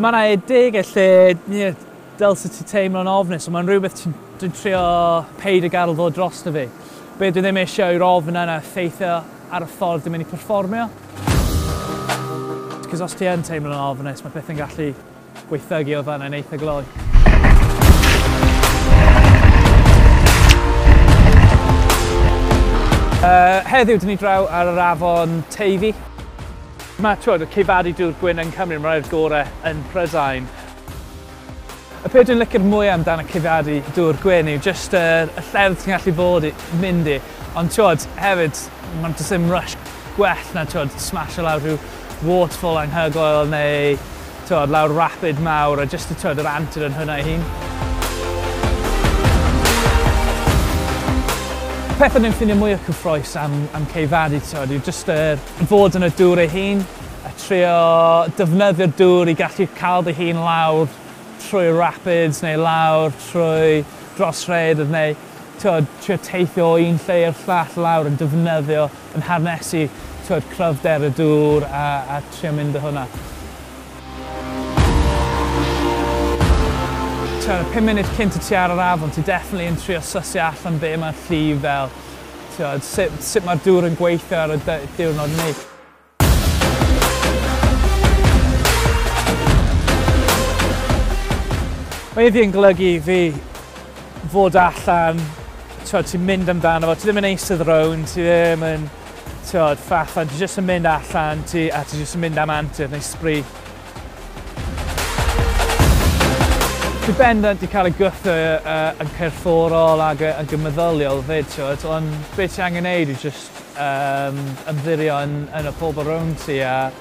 Mae yna Iddi lle dylse ti teimlo'n ofnus, ond mae'n rhywbeth dwi'n trio peid y gadael ddod drosto fi. Be dwi ddim eisiau yw'r ofn yna effeithio ar y ffordd dwi'n mynd i perfformio. Cos os ti yn teimlo'n ofnus, mae beth yn gallu gweithygu o fan yn eitha gloi. Heddiw, dyn ni draw ar yr afon Teifi. Mae y ceufadu dŵr Gwyn yn Cymru, mae'r gorau yn Prydain. Y peth dwi'n licio'r mwy amdano ceufadu dŵr Gwyn yw jyst y llefydd ti'n gallu bod mynd i. Ond hefyd, mae'n jyst ddim rush gwell na smasho lawr rhyw waterfall anhygoel neu lawr rapid mawr a jyst yr antur yn hwnna ei hun. Y peth o'n i'n ffindio mwy o cyffroes am ceufadu yw jyst fod yn y dŵr ei hun, a trio defnyddio'r dŵr i gallu cael dy hun lawr trwy rapids neu lawr trwy dros rhaeadr neu trio teithio o un lle i'r llall lawr yn defnyddio, yn harnesu cryfder y dŵr a trio mynd o hwnna. 5 munud cynt ti ar yr afon, ti definitely yn trio sysu allan be mae'r llif fel, sut mae'r dŵr yn gweithio ar y diwrnod ni. Mae Iddi yn golygu fi fod allan, ti'n mynd amdano fo, ti ddim yn eistedd rown, ti ddim yn ffaffan, ti jyst yn mynd allan a ti jyst yn mynd am antur neu sbri. Dwi bendant i cael ei gwthio yn cyrfforol ac yn meddyliol fyd, ond beth ti angen neud yw jyst ymddirio yn y pobl rownd ti a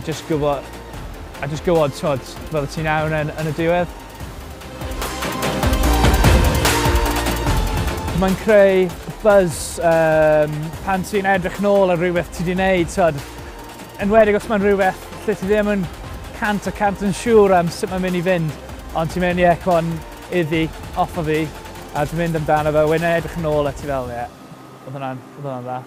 jyst gwybod fydda ti'n iawn yn y diwedd. Mae'n creu buzz pan ti'n edrych nôl ar rhywbeth ti wedi wneud. Enwedig os mae'n rhywbeth lle ti ddim yn cant yn siŵr am sut mae'n mynd i fynd. Ond ti'n mynd Iddi, off o fi, a dwi'n mynd amdano fe, wedyn edrych nôl a ti fel, oedd hwnna'n dda.